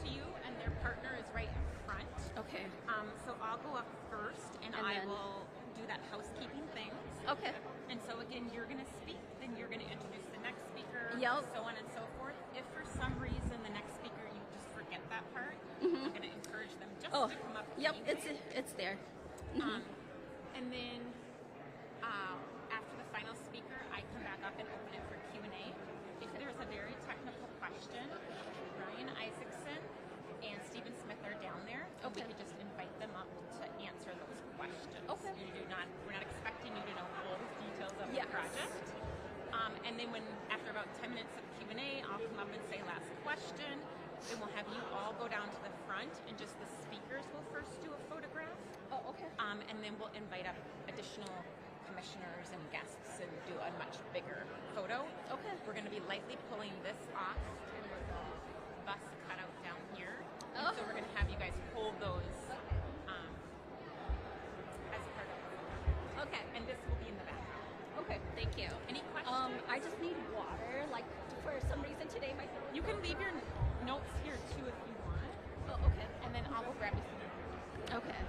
to you, and their partner is right in front. Okay. So I'll go up first, and I will do that housekeeping things. Okay. And so again, you're going to speak, then you're going to introduce the next speaker, Yep. so on and so forth. If for some reason the next speaker you just forget that part, I'm going to encourage them just to come up. Yep, anyway. it's there. And then after the final speaker, I come back up and open it for Q&A. If there's a very technical question, Ryan Isaacson and Stephen Smith are down there, and we could just invite them up to answer those questions. Okay. We're not expecting you to know all the details of the project. And then after about 10 minutes of Q&A, I'll come up and say last question. Then we'll have you all go down to the front, and just the speakers will first do a photograph. Oh, okay. And then we'll invite up additional commissioners and guests and do a much bigger photo. Okay. We're going to be lightly pulling this off, and there's a bus cutout down here. And so we're going to have you guys hold those as part of the photo. Okay. And this will be in the background. Okay, thank you. Any questions? I just need water. Like, for some reason today, my throat. You can leave your notes here too if you want. Oh, okay. And then I'll go grab you some. Okay.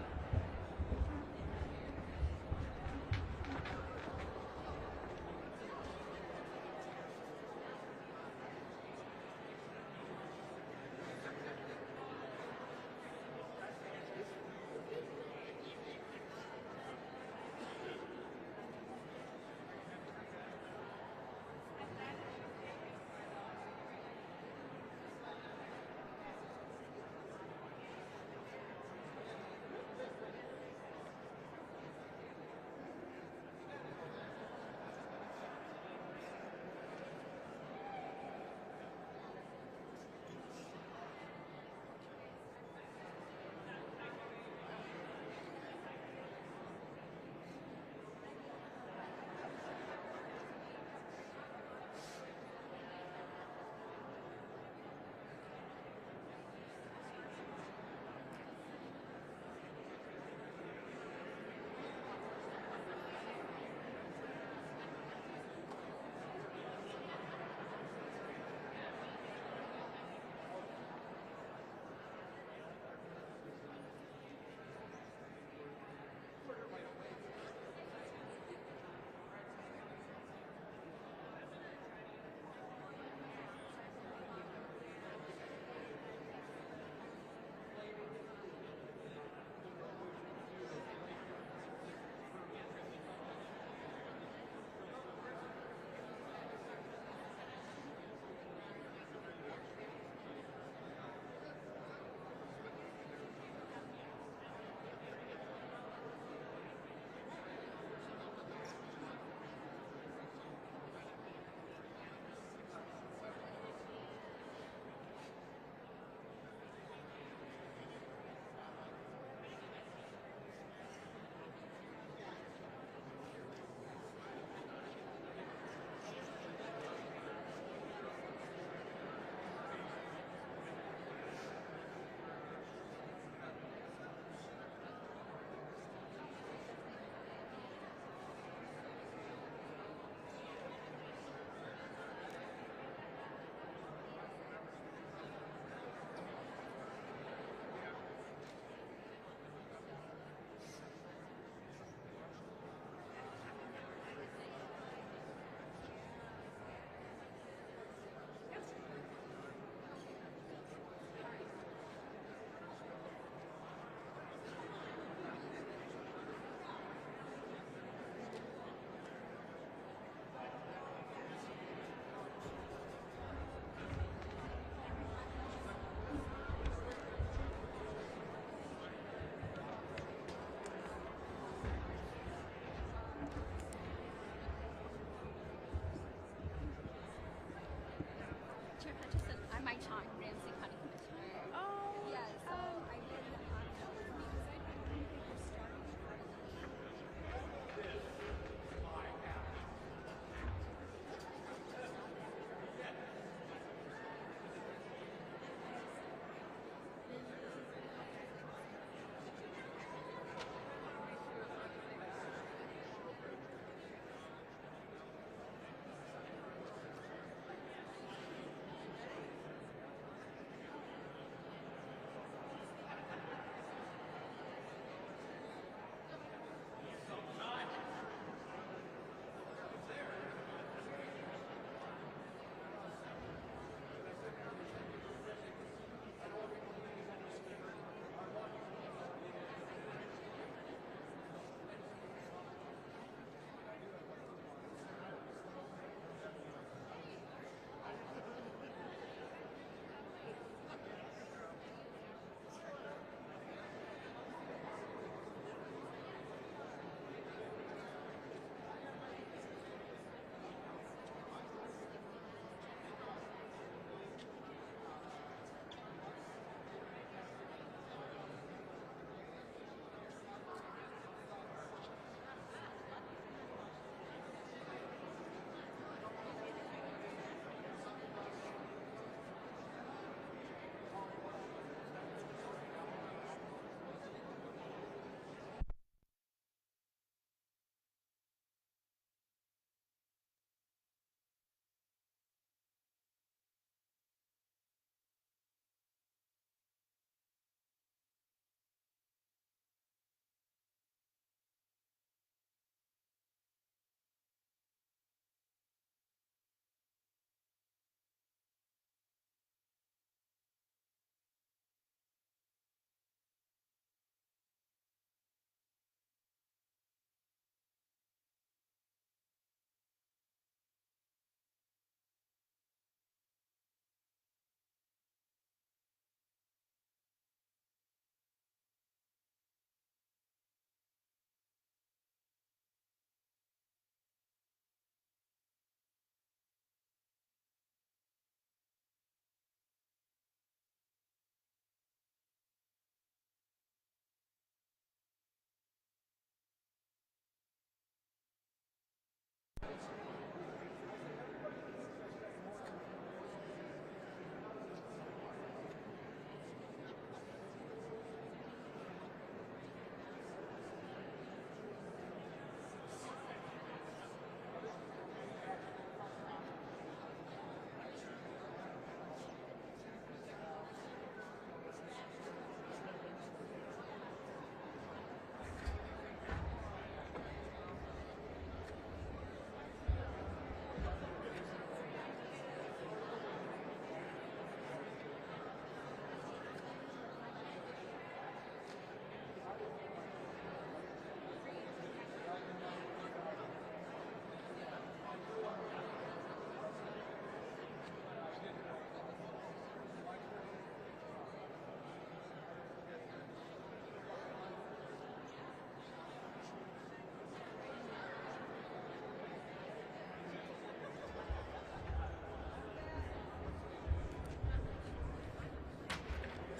Chair Hutcheson, I'm Mike Xiong, Ramsey County Commissioner. Oh, yeah, so I did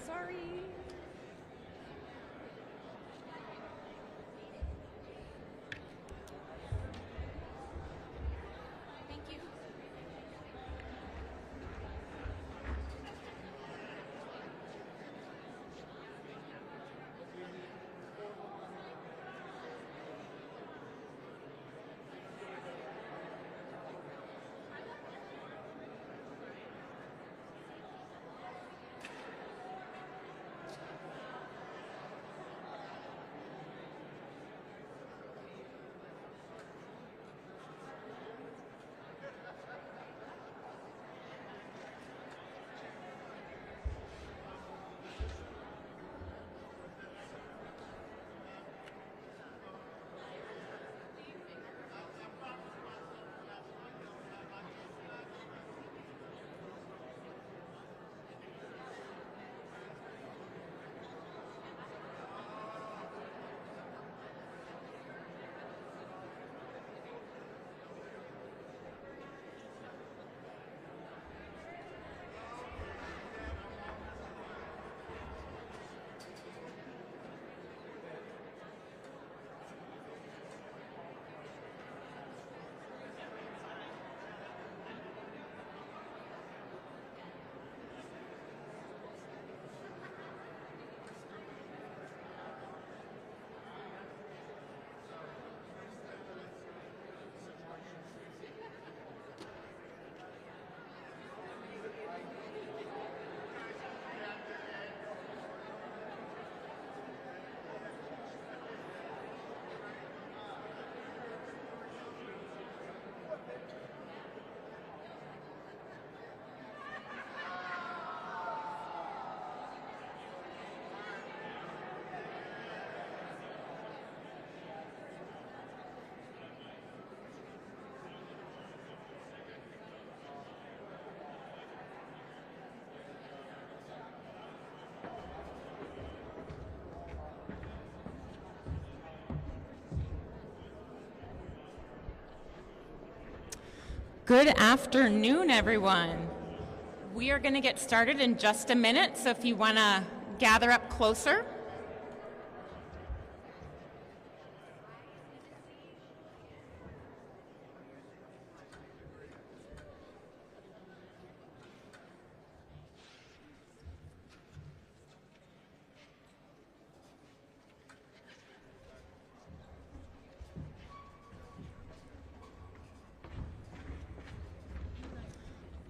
Sorry. Thank you. Good afternoon, everyone. We are going to get started in just a minute, so if you want to gather up closer.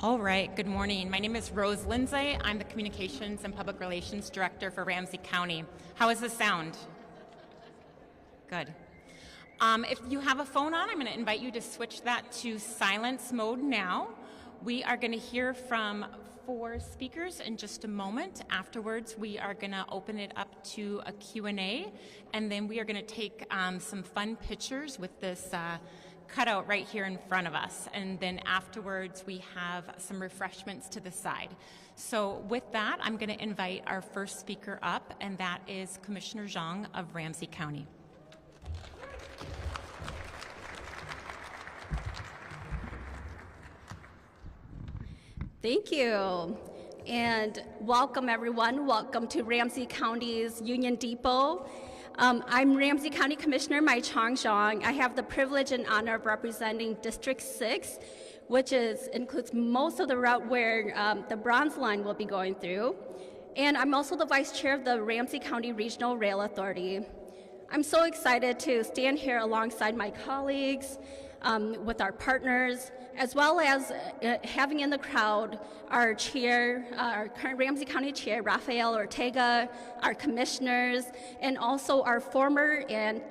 All right, good morning. My name is Rose Lindsay. I'm the Communications and Public Relations Director for Ramsey County. How is this sound? Good. If you have a phone on, I'm going to invite you to switch that to silence mode now. We are going to hear from 4 speakers in just a moment. Afterwards, we are going to open it up to a Q&A, and then we are going to take some fun pictures with this cutout right here in front of us. And then afterwards, we have some refreshments to the side. So with that, I'm going to invite our first speaker up, and that is Commissioner Xiong of Ramsey County. Thank you. And welcome, everyone. Welcome to Ramsey County's Union Depot. I'm Ramsey County Commissioner Xiong. I have the privilege and honor of representing District 6, which includes most of the route where the Bronze Line will be going through. And I'm also the Vice Chair of the Ramsey County Regional Rail Authority. I'm so excited to stand here alongside my colleagues, with our partners, as well as having in the crowd our chair, our current Ramsey County Chair, Rafael Ortega, our commissioners, and also our former and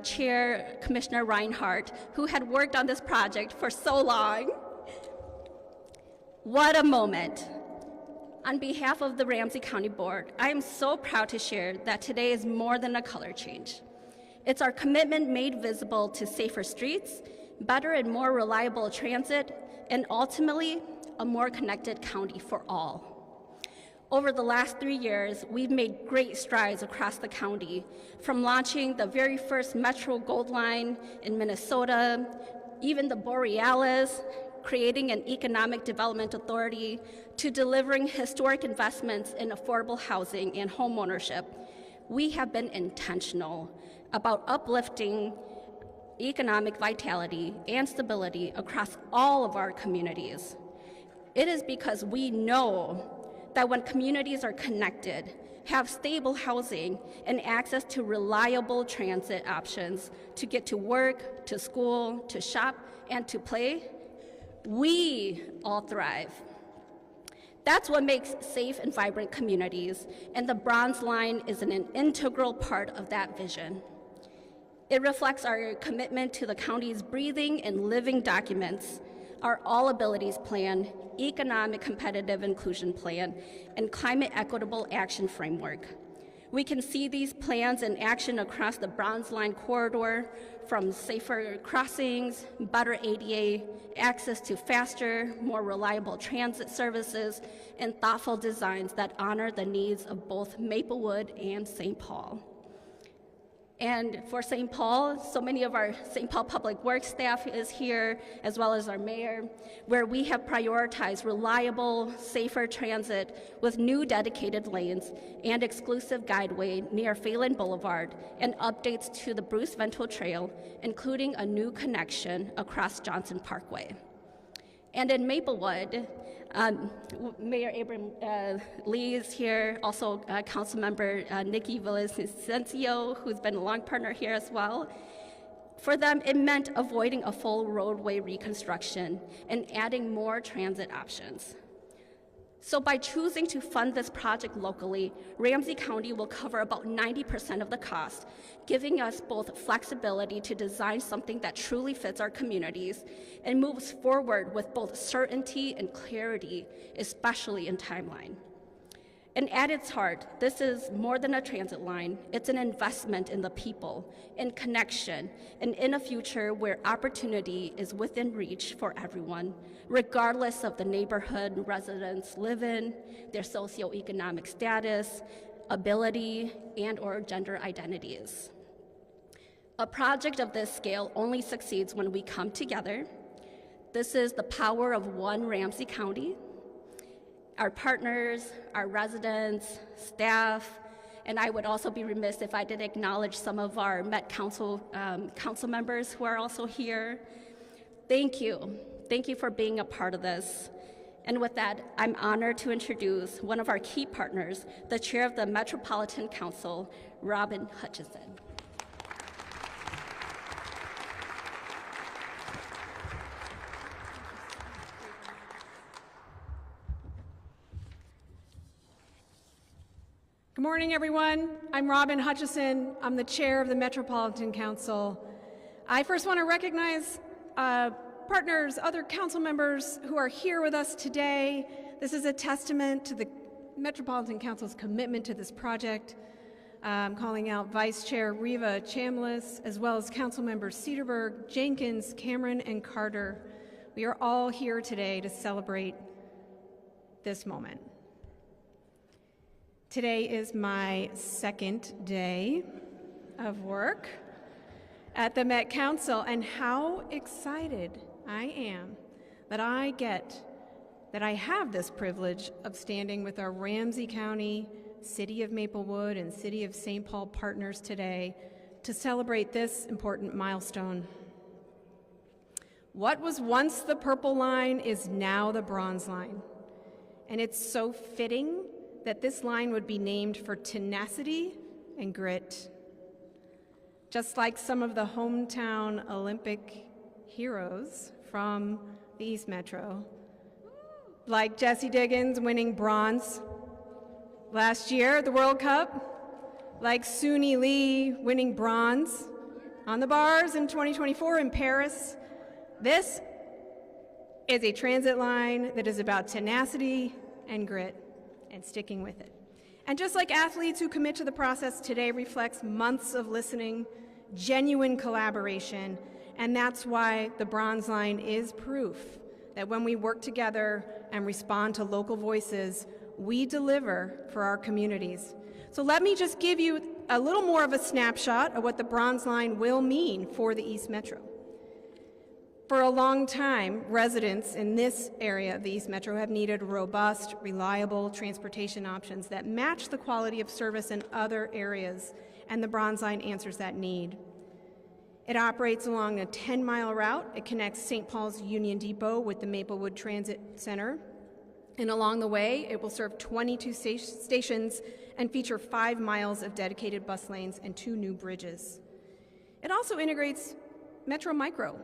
Chair, Commissioner Reinhardt, who had worked on this project for so long. What a moment. On behalf of the Ramsey County Board, I am so proud to share that today is more than a color change. It's our commitment made visible to safer streets, better and more reliable transit, and ultimately, a more connected county for all. Over the last 3 years, we've made great strides across the county, from launching the very first Metro Gold Line in Minnesota, even the Borealis, creating an economic development authority, to delivering historic investments in affordable housing and homeownership. We have been intentional about uplifting economic vitality and stability across all of our communities. It is because we know that when communities are connected, have stable housing, and access to reliable transit options to get to work, to school, to shop, and to play, we all thrive. That's what makes safe and vibrant communities, and the Bronze Line is an integral part of that vision. It reflects our commitment to the county's breathing and living documents, our All Abilities Plan, Economic Competitive Inclusion Plan, and Climate Equitable Action Framework. We can see these plans in action across the Bronze Line corridor, from safer crossings, better ADA, access to faster, more reliable transit services, and thoughtful designs that honor the needs of both Maplewood and St. Paul. And for St. Paul, so many of our St. Paul Public Works staff is here, as well as our mayor, where we have prioritized reliable, safer transit with new dedicated lanes and exclusive guideway near Phelan Boulevard and updates to the Bruce Vento Trail, including a new connection across Johnson Parkway. And in Maplewood, Mayor Abrams Lee is here, also Councilmember Nikki Villavicencio, who's been a long partner here as well. For them, it meant avoiding a full roadway reconstruction and adding more transit options. So by choosing to fund this project locally, Ramsey County will cover about 90% of the cost, giving us both flexibility to design something that truly fits our communities and moves forward with both certainty and clarity, especially in timeline. And at its heart, this is more than a transit line. It's an investment in the people, in connection, and in a future where opportunity is within reach for everyone, regardless of the neighborhood residents live in, their socioeconomic status, ability, and/or gender identities. A project of this scale only succeeds when we come together. This is the power of one Ramsey County. Our partners, our residents, staff, and I would also be remiss if I didn't acknowledge some of our Met Council council members who are also here. Thank you. Thank you for being a part of this. And with that, I'm honored to introduce one of our key partners, the chair of the Metropolitan Council, Robin Hutcheson. Good morning, everyone. I'm Robin Hutcheson. I'm the chair of the Metropolitan Council. I first want to recognize partners, other council members who are here with us today. This is a testament to the Metropolitan Council's commitment to this project. I'm calling out Vice Chair Reva Chambliss, as well as council members Cedarburg, Jenkins, Cameron, and Carter. We are all here today to celebrate this moment. Today is my second day of work at the Met Council, and how excited I am that I have this privilege of standing with our Ramsey County City of Maplewood and City of St. Paul partners today to celebrate this important milestone. What was once the purple line is now the bronze line. And it's so fitting that this line would be named for tenacity and grit. Just like some of the hometown Olympic heroes from the East Metro, like Jessie Diggins winning bronze last year at the World Cup, like Suni Lee winning bronze on the bars in 2024 in Paris. This is a transit line that is about tenacity and grit and sticking with it. And just like athletes who commit to the process, today reflects months of listening, genuine collaboration, and that's why the bronze line is proof that when we work together and respond to local voices, we deliver for our communities. So let me just give you a little more of a snapshot of what the bronze line will mean for the East Metro. For a long time, residents in this area of the East Metro have needed robust, reliable transportation options that match the quality of service in other areas, and the Bronze Line answers that need. It operates along a 10-mile route. It connects St. Paul's Union Depot with the Maplewood Transit Center, and along the way, it will serve 22 stations and feature 5 miles of dedicated bus lanes and 2 new bridges. It also integrates Metro Micro,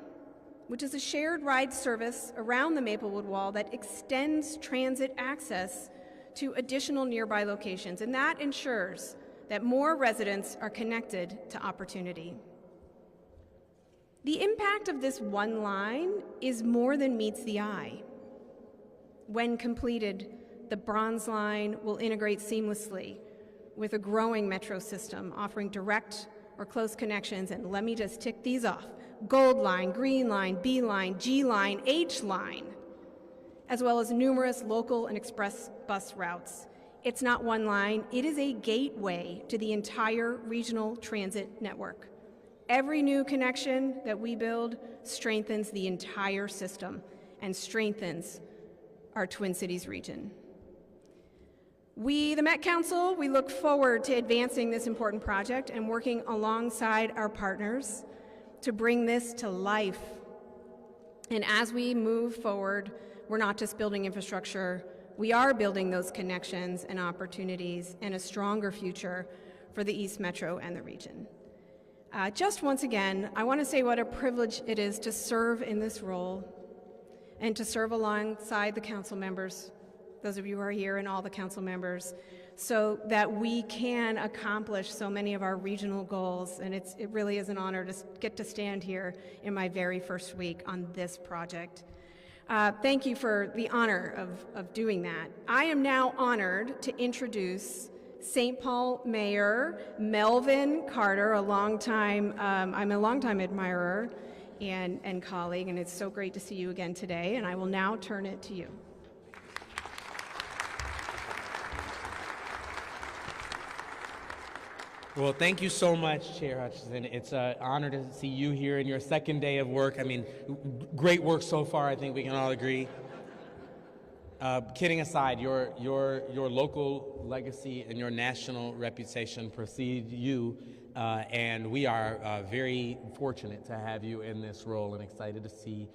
which is a shared ride service around the Maplewood Wall that extends transit access to additional nearby locations, and that ensures that more residents are connected to opportunity. The impact of this one line is more than meets the eye. When completed, the Bronze Line will integrate seamlessly with a growing metro system, offering direct or close connections, and let me just tick these off: Gold Line, Green Line, B Line, G Line, H Line, as well as numerous local and express bus routes. It's not one line, it is a gateway to the entire regional transit network. Every new connection that we build strengthens the entire system and strengthens our Twin Cities region. We, the Met Council, we look forward to advancing this important project and working alongside our partners to bring this to life. And as we move forward, we're not just building infrastructure, we are building those connections and opportunities and a stronger future for the East Metro and the region. Just once again, I want to say what a privilege it is to serve in this role and to serve alongside the council members, those of you who are here and all the council members, so that we can accomplish so many of our regional goals. And it really is an honor to get to stand here in my very first week on this project. Thank you for the honor of doing that. I am now honored to introduce St. Paul Mayor Melvin Carter, I'm a longtime admirer and colleague, and it's so great to see you again today, and I will now turn it to you. Well, thank you so much, Chair Hutcheson. It's an honor to see you here in your second day of work. I mean, great work so far, I think we can all agree. Kidding aside, your local legacy and your national reputation precede you, and we are very fortunate to have you in this role and excited to see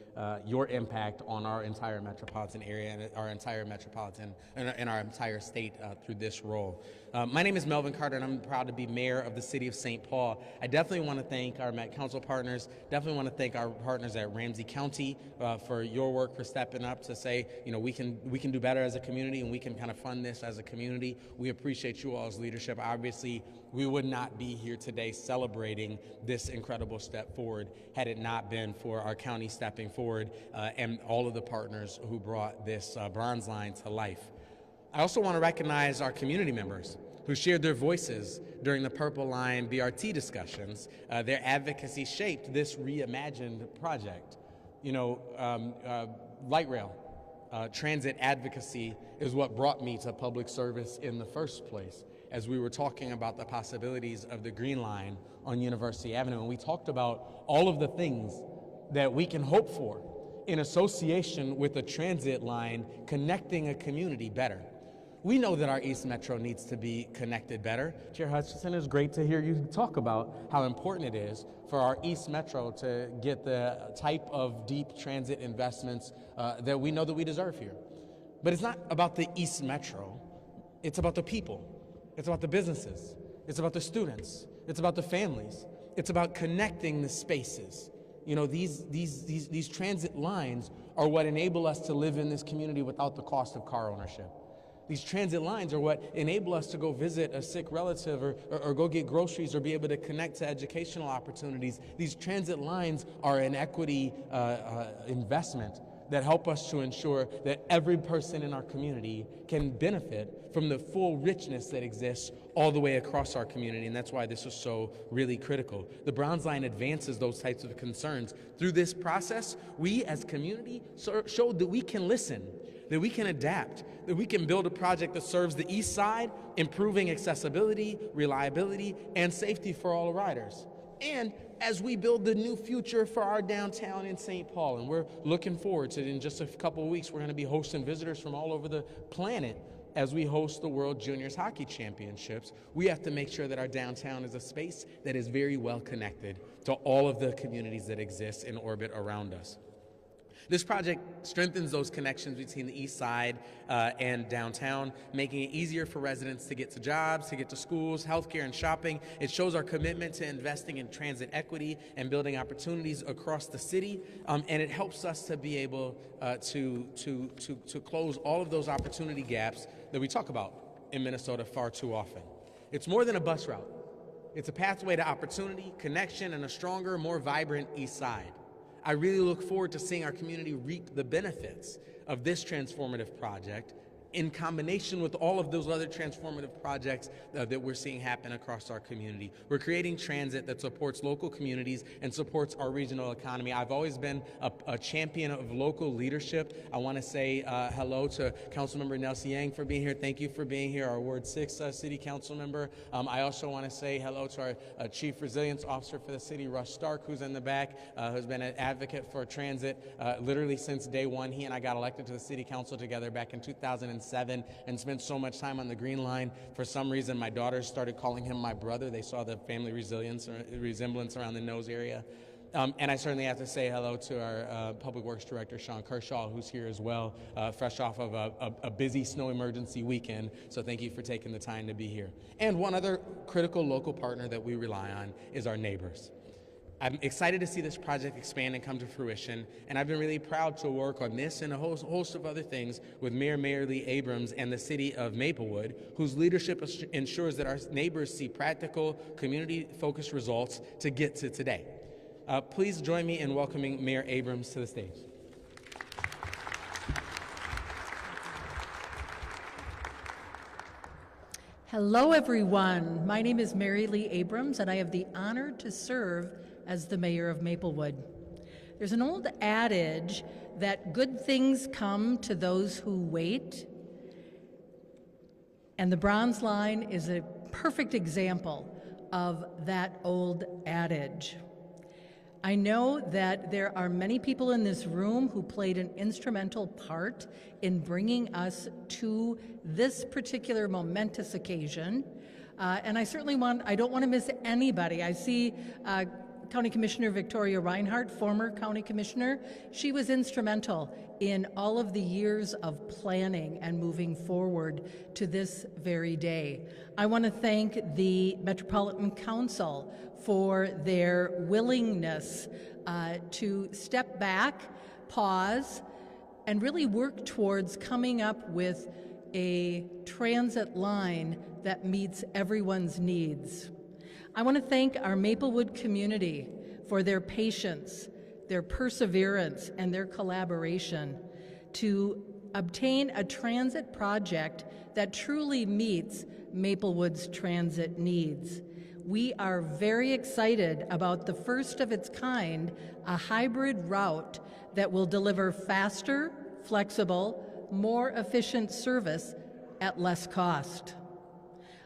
your impact on our entire metropolitan area and our entire metropolitan and our entire state through this role. My name is Melvin Carter, and I'm proud to be mayor of the city of St. Paul. I definitely want to thank our Met Council partners, definitely want to thank our partners at Ramsey County for your work, for stepping up to say, you know, we can do better as a community and we can kind of fund this as a community. We appreciate you all's leadership. Obviously, we would not be here today celebrating this incredible step forward had it not been for our county stepping forward and all of the partners who brought this Bronze Line to life. I also want to recognize our community members who shared their voices during the Purple Line BRT discussions. Their advocacy shaped this reimagined project. You know, light rail, transit advocacy is what brought me to public service in the first place, as we were talking about the possibilities of the Green Line on University Avenue. And we talked about all of the things that we can hope for in association with a transit line connecting a community better. We know that our East Metro needs to be connected better. Chair Hutcheson, it's great to hear you talk about how important it is for our East Metro to get the type of deep transit investments that we know that we deserve here. But it's not about the East Metro. It's about the people. It's about the businesses. It's about the students. It's about the families. It's about connecting the spaces. You know, these transit lines are what enable us to live in this community without the cost of car ownership. These transit lines are what enable us to go visit a sick relative or go get groceries or be able to connect to educational opportunities. These transit lines are an equity investment that help us to ensure that every person in our community can benefit from the full richness that exists all the way across our community, and that's why this is so really critical. The Browns Line advances those types of concerns. Through this process, we as community showed that we can listen, that we can adapt, that we can build a project that serves the East Side, improving accessibility, reliability, and safety for all riders. And as we build the new future for our downtown in St. Paul, and we're looking forward to it, in just a couple of weeks, we're going to be hosting visitors from all over the planet as we host the World Juniors Hockey Championships. We have to make sure that our downtown is a space that is very well connected to all of the communities that exist in orbit around us. This project strengthens those connections between the East Side and downtown, making it easier for residents to get to jobs, to get to schools, healthcare, and shopping. It shows our commitment to investing in transit equity and building opportunities across the city, and it helps us to be able to close all of those opportunity gaps that we talk about in Minnesota far too often. It's more than a bus route. It's a pathway to opportunity, connection, and a stronger, more vibrant East Side. I really look forward to seeing our community reap the benefits of this transformative project in combination with all of those other transformative projects that we're seeing happen across our community. We're creating transit that supports local communities and supports our regional economy. I've always been a champion of local leadership. I want to say hello to Councilmember Xiong for being here. Thank you for being here, our Ward 6 City Council member. I also want to say hello to our Chief Resilience Officer for the city, Russ Stark, who's in the back, who's been an advocate for transit literally since day one. He and I got elected to the City Council together back in 2007 and spent so much time on the Green Line. For some reason, my daughters started calling him my brother. They saw the family resemblance around the nose area. And I certainly have to say hello to our Public Works Director, Xiong, who's here as well, fresh off of a busy snow emergency weekend. So thank you for taking the time to be here. And one other critical local partner that we rely on is our neighbors. I'm excited to see this project expand and come to fruition, and I've been really proud to work on this and a host of other things with Mayor Marylee Abrams and the city of Maplewood, whose leadership ensures that our neighbors see practical, community-focused results to get to today. Please join me in welcoming Mayor Abrams to the stage. Hello, everyone. My name is Marylee Abrams, and I have the honor to serve as the mayor of Maplewood. There's an old adage that good things come to those who wait, and the Bronze Line is a perfect example of that old adage. I know that there are many people in this room who played an instrumental part in bringing us to this particular momentous occasion, and I don't want to miss anybody. I see County Commissioner Victoria Reinhardt, former County Commissioner. She was instrumental in all of the years of planning and moving forward to this very day. I want to thank the Metropolitan Council for their willingness to step back, pause, and really work towards coming up with a transit line that meets everyone's needs. I want to thank our Maplewood community for their patience, their perseverance, and their collaboration to obtain a transit project that truly meets Maplewood's transit needs. We are very excited about the first of its kind, a hybrid route that will deliver faster, flexible, more efficient service at less cost.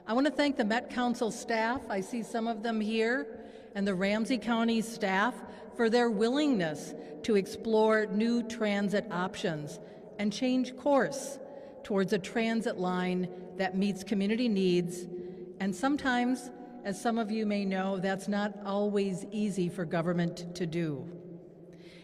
I want to thank the Met Council staff, I see some of them here, and the Ramsey County staff for their willingness to explore new transit options and change course towards a transit line that meets community needs, and sometimes, as some of you may know, that's not always easy for government to do.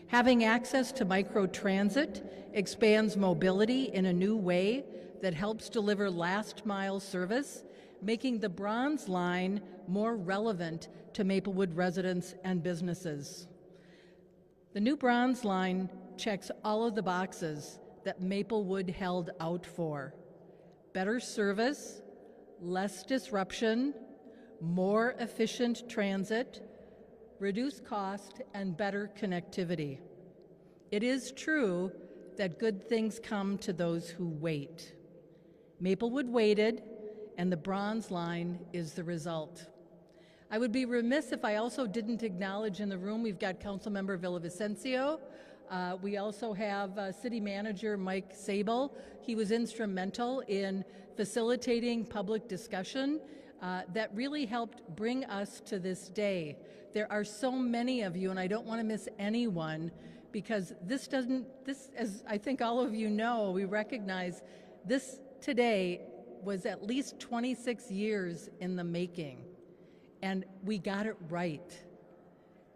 Having access to microtransit expands mobility in a new way that helps deliver last-mile service, making the Bronze Line more relevant to Maplewood residents and businesses. The new Bronze Line checks all of the boxes that Maplewood held out for: better service, less disruption, more efficient transit, reduced cost, and better connectivity. It is true that good things come to those who wait. Maplewood waited, and the Bronze Line is the result. I would be remiss if I also didn't acknowledge in the room, we've got Councilmember Villavicencio. We also have City Manager Mike Sable. He was instrumental in facilitating public discussion that really helped bring us to this day. There are so many of you, and I don't want to miss anyone, because this, as I think all of you know, we recognize this today was at least 26 years in the making, and we got it right.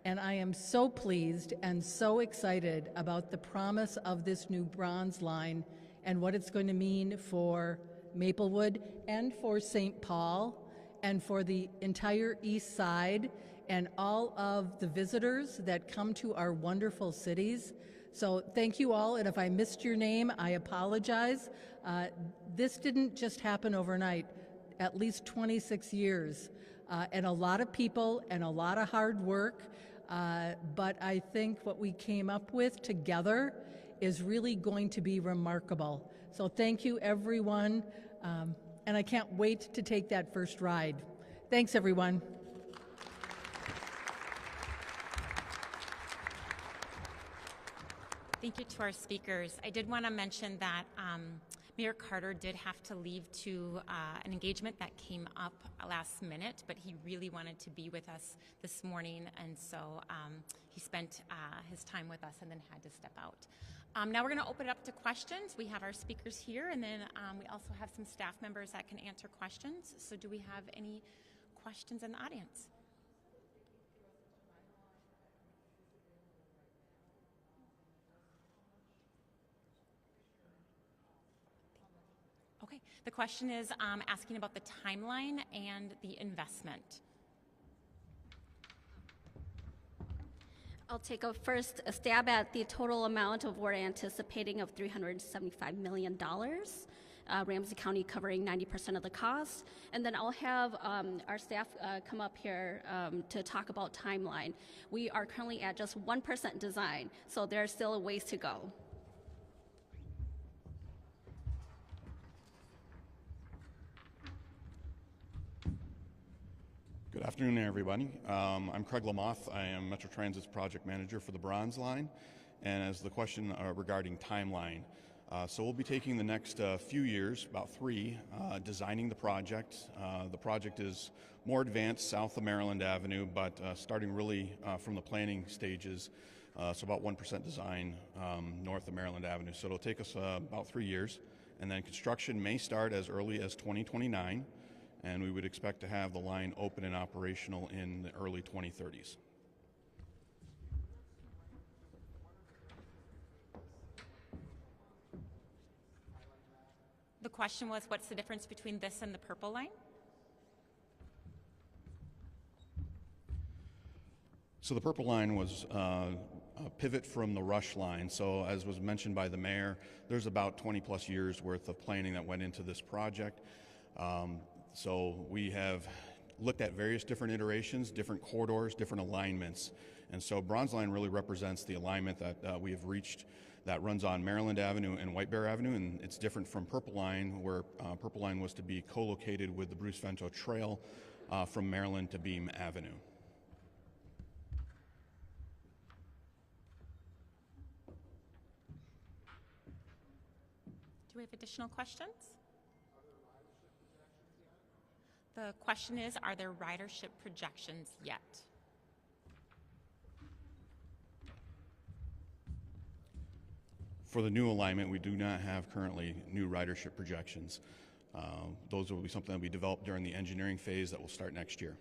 And I am so pleased and so excited about the promise of this new Bronze Line and what it's going to mean for Maplewood and for St. Paul and for the entire East Side and all of the visitors that come to our wonderful cities. So thank you all, and if I missed your name, I apologize. This didn't just happen overnight, at least 26 years, and a lot of people and a lot of hard work, but I think what we came up with together is really going to be remarkable. So thank you, everyone, and I can't wait to take that first ride. Thanks, everyone. Thank you to our speakers. I did want to mention that Mayor Carter did have to leave to an engagement that came up last minute, but he really wanted to be with us this morning, and so he spent his time with us and then had to step out. Now we're going to open it up to questions. We have our speakers here, and then we also have some staff members that can answer questions. So do we have any questions in the audience? Okay, the question is asking about the timeline and the investment. I'll take a stab at the total amount of we're anticipating of $375 million. Ramsey County covering 90% of the cost. And then I'll have our staff come up here to talk about timeline. We are currently at just 1% design, so there's still a ways to go. Good afternoon, everybody. I'm Craig Lamoth. I am Metro Transit's project manager for the Bronze Line, and as the question regarding timeline. So we'll be taking the next few years, about 3, designing the project. The project is more advanced south of Maryland Avenue, but starting really from the planning stages, so about 1% design north of Maryland Avenue. So it'll take us about 3 years, and then construction may start as early as 2029. And we would expect to have the line open and operational in the early 2030s. The question was, what's the difference between this and the purple line? So the purple line was a pivot from the Rush line. So as was mentioned by the mayor, there's about 20 plus years worth of planning that went into this project. So we have looked at various different iterations, different corridors, different alignments. And so Bronze Line really represents the alignment that we have reached that runs on Maryland Avenue and White Bear Avenue, and it's different from Purple Line, where Purple Line was to be co-located with the Bruce Vento Trail from Maryland to Beam Avenue. Do we have additional questions? The question is, are there ridership projections yet? For the new alignment, we do not have currently new ridership projections. Those will be something that will be developed during the engineering phase that will start next year.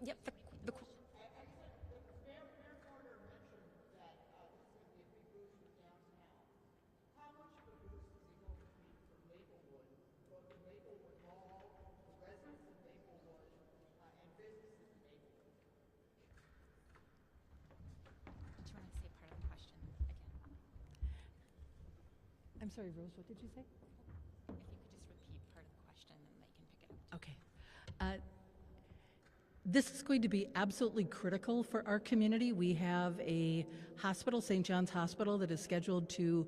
Yep. Do you want to say part of the question again? I'm sorry, Rose, what did you say? If you could just repeat part of the question, then they can pick it up. Okay. This is going to be absolutely critical for our community. We have a hospital, St. John's Hospital, that is scheduled to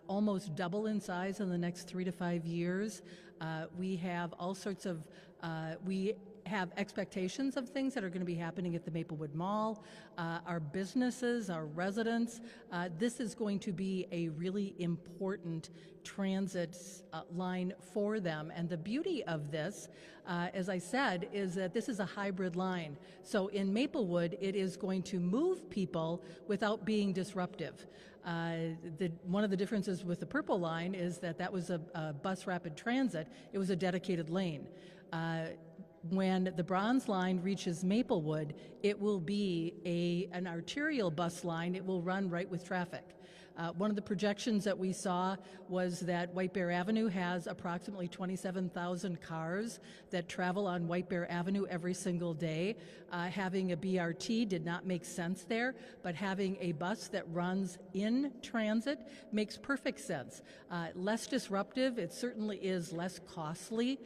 almost double in size in the next 3 to 5 years. We have all sorts of, we have expectations of things that are going to be happening at the Maplewood Mall, our businesses, our residents. This is going to be a really important transit line for them. And the beauty of this, as I said, is that this is a hybrid line. So in Maplewood, it is going to move people without being disruptive. One of the differences with the purple line is that that was a bus rapid transit. It was a dedicated lane. When the bronze line reaches Maplewood, it will be an arterial bus line. It will run right with traffic. One of the projections that we saw was that White Bear Avenue has approximately 27,000 cars that travel on White Bear Avenue every single day. Having a BRT did not make sense there, but having a bus that runs in transit makes perfect sense. Less disruptive, it certainly is less costly.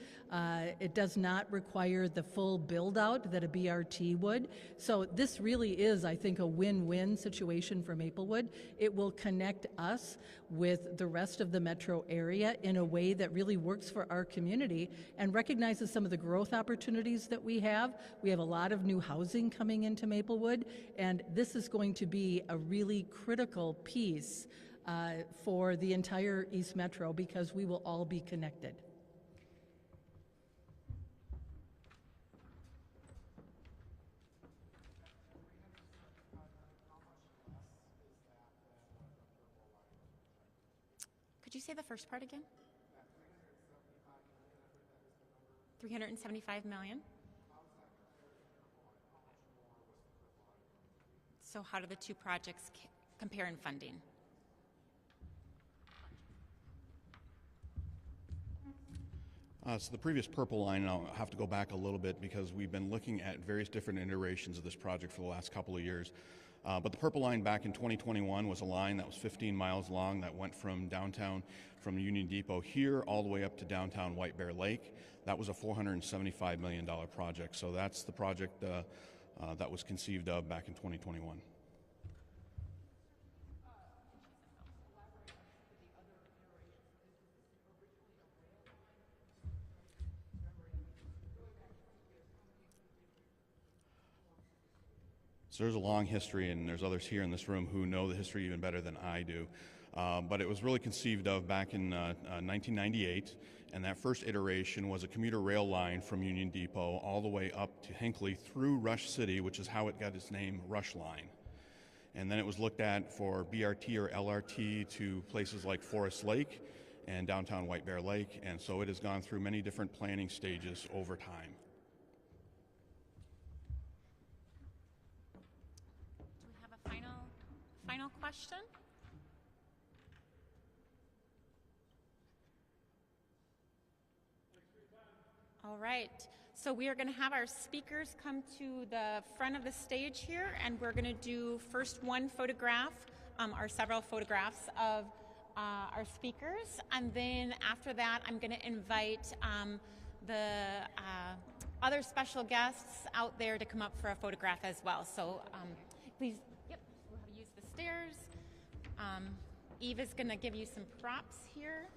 It does not require the full build-out that a BRT would. So this really is, I think, a win-win situation for Maplewood. It will connect us with the rest of the metro area in a way that really works for our community and recognizes some of the growth opportunities that we have. We have a lot of new housing coming into Maplewood, and this is going to be a really critical piece for the entire East Metro because we will all be connected. Could you say the first part again? 375 million. So how do the two projects compare in funding? So the previous purple line, and I'll have to go back a little bit because we've been looking at various different iterations of this project for the last couple of years. But the purple line back in 2021 was a line that was 15 miles long that went from downtown, from Union Depot here all the way up to downtown White Bear Lake. That was a $475 million project. So that's the project that was conceived of back in 2021. So there's a long history, and there's others here in this room who know the history even better than I do. But it was really conceived of back in 1998, and that first iteration was a commuter rail line from Union Depot all the way up to Hinckley through Rush City, which is how it got its name, Rush Line. And then it was looked at for BRT or LRT to places like Forest Lake and downtown White Bear Lake, and so it has gone through many different planning stages over time. Final question? All right, so we are going to have our speakers come to the front of the stage here, and we're going to do first one photograph, or several photographs of our speakers, and then after that I'm going to invite the other special guests out there to come up for a photograph as well. So please, yep, we'll use the stairs. Eve is going to give you some props here.